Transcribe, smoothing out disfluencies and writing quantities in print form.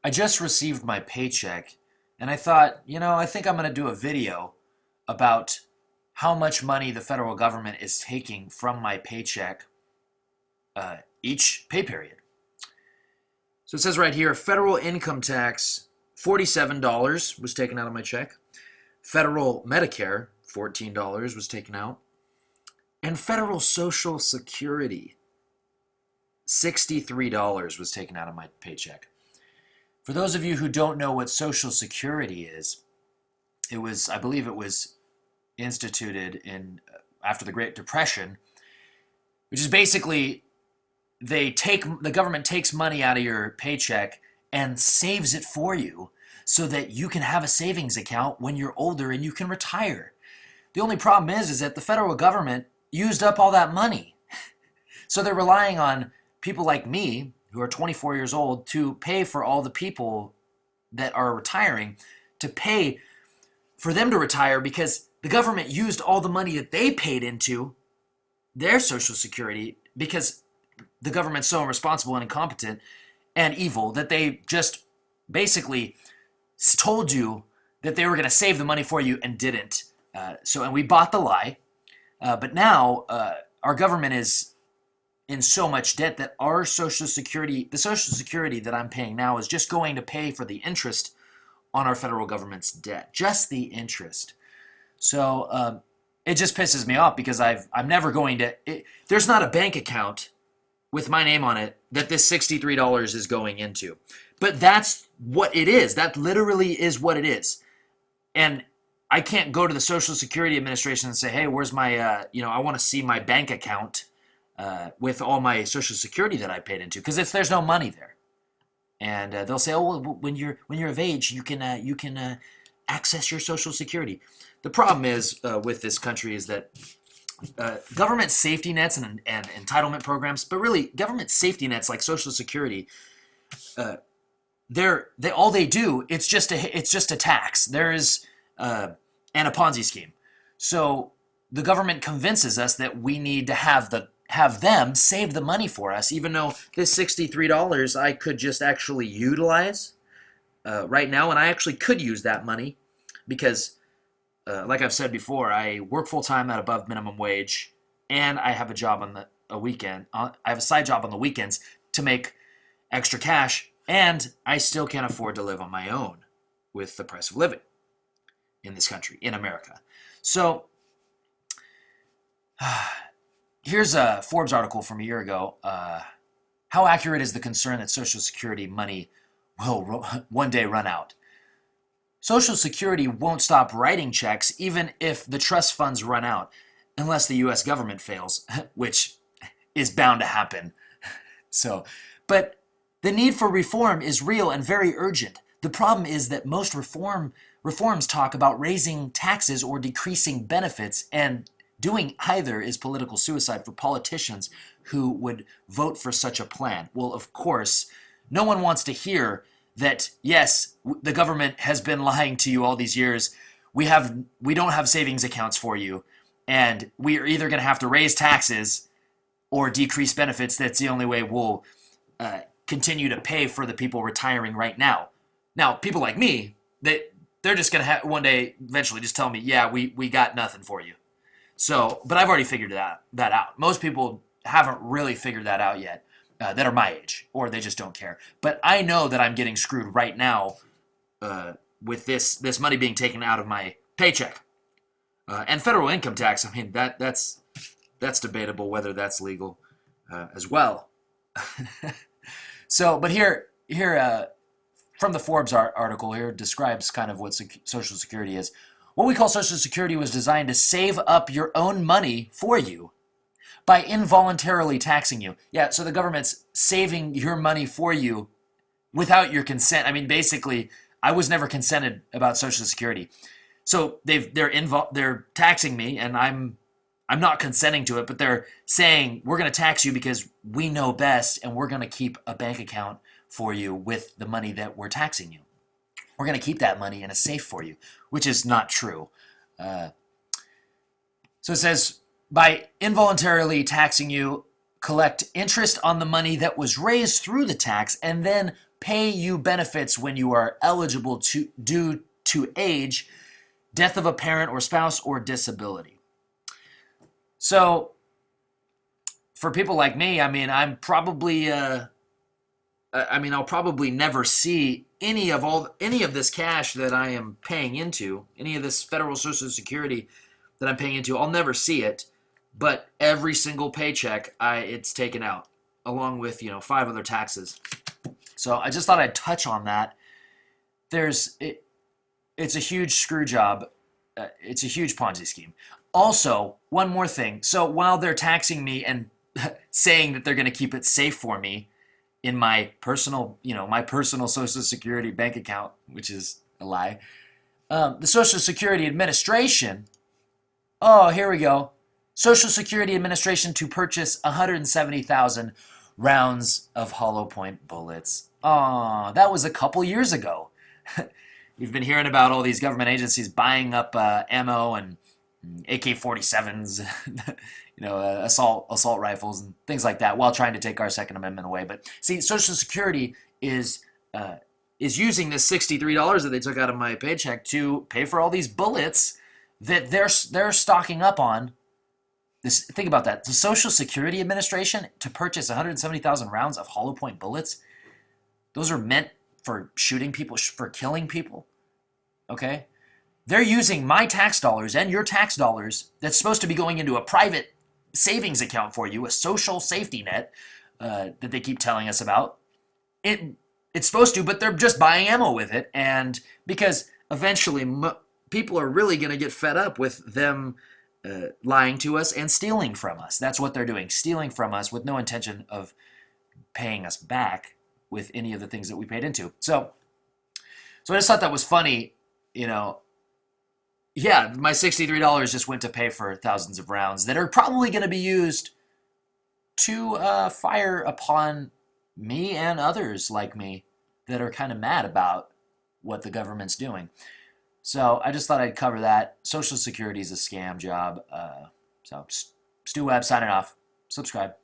I just received my paycheck and I thought, I think I'm going to do a video about how much money the federal government is taking from my paycheck each pay period. So it says right here, federal income tax, $47 was taken out of my check. Federal Medicare, $14 was taken out. And federal Social Security, $63 was taken out of my paycheck. For those of you who don't know what Social Security is, I believe it was instituted after the Great Depression, which is basically the government takes money out of your paycheck and saves it for you so that you can have a savings account when you're older and you can retire. The only problem is that the federal government used up all that money. So they're relying on people like me, who are 24 years old, to pay for all the people that are retiring, to pay for them to retire because the government used all the money that they paid into their Social Security because the government's so irresponsible and incompetent and evil that they just basically told you that they were going to save the money for you and didn't. And we bought the lie. But now our government is in so much debt that the Social Security that I'm paying now is just going to pay for the interest on our federal government's debt, just the interest. So it just pisses me off because I'm never going to. There's not a bank account with my name on it that this $63 is going into, but that's what it is. That literally is what it is, and I can't go to the Social Security Administration and say, hey, where's my, I want to see my bank account with all my Social Security that I paid into, because there's no money there. And they'll say, oh, well, when you're of age, you can access your Social Security. The problem is with this country is that government safety nets and entitlement programs, but really government safety nets like Social Security, all they do, it's just a tax. There is and a Ponzi scheme. So the government convinces us that we need to have them save the money for us, even though this $63 I could just actually utilize right now, and I actually could use that money because, like I've said before, I work full time at above minimum wage, and I have a job on a weekend. I have a side job on the weekends to make extra cash, and I still can't afford to live on my own with the price of living in this country, in America. So here's a Forbes article from a year ago. How accurate is the concern that Social Security money will one day run out? Social Security won't stop writing checks even if the trust funds run out, unless the U.S. government fails, which is bound to happen. But the need for reform is real and very urgent. The problem is that most reforms talk about raising taxes or decreasing benefits, and doing either is political suicide for politicians who would vote for such a plan. Well, of course, no one wants to hear that, yes, the government has been lying to you all these years. We don't have savings accounts for you, and we are either going to have to raise taxes or decrease benefits. That's the only way we'll continue to pay for the people retiring right now. Now, people like me, they're just going to one day eventually just tell me, yeah, we got nothing for you. So, but I've already figured that out. Most people haven't really figured that out yet that are my age, or they just don't care. But I know that I'm getting screwed right now with this money being taken out of my paycheck. And federal income tax, I mean, that's debatable whether that's legal as well. So, but here from the Forbes article here describes kind of what Social Security is. What we call Social Security was designed to save up your own money for you by involuntarily taxing you. Yeah, so the government's saving your money for you without your consent. I mean, basically, I was never consented about Social Security. So they're taxing me, and I'm not consenting to it, but they're saying we're going to tax you because we know best, and we're going to keep a bank account for you with the money that we're taxing you. We're going to keep that money in a safe for you, which is not true. So it says, by involuntarily taxing you, collect interest on the money that was raised through the tax, and then pay you benefits when you are eligible to due to age, death of a parent or spouse, or disability. So for people like me, I mean, I'll probably never see any of this cash that I am paying into, any of this federal Social Security that I'm paying into. I'll never see it, but every single paycheck, it's taken out, along with 5 other taxes. So I just thought I'd touch on that. It's a huge screw job. It's a huge Ponzi scheme. Also, one more thing. So while they're taxing me and saying that they're going to keep it safe for me in my personal Social Security bank account, which is a lie, the Social Security Administration, oh, here we go. Social Security Administration to purchase 170,000 rounds of hollow point bullets. Oh, that was a couple years ago. You've been hearing about all these government agencies buying up ammo and AK-47s, assault rifles and things like that, while trying to take our Second Amendment away. But see, Social Security is using this $63 that they took out of my paycheck to pay for all these bullets that they're stocking up on. Think about that. The Social Security Administration to purchase 170,000 rounds of hollow point bullets. Those are meant for shooting people, for killing people. Okay? They're using my tax dollars and your tax dollars that's supposed to be going into a private savings account for you, a social safety net that they keep telling us about. It's supposed to, but they're just buying ammo with it. And because eventually people are really going to get fed up with them lying to us and stealing from us. That's what they're doing, stealing from us with no intention of paying us back with any of the things that we paid into. So I just thought that was funny, Yeah, my $63 just went to pay for thousands of rounds that are probably going to be used to fire upon me and others like me that are kind of mad about what the government's doing. So I just thought I'd cover that. Social Security is a scam job. So Stu Webb signing off. Subscribe.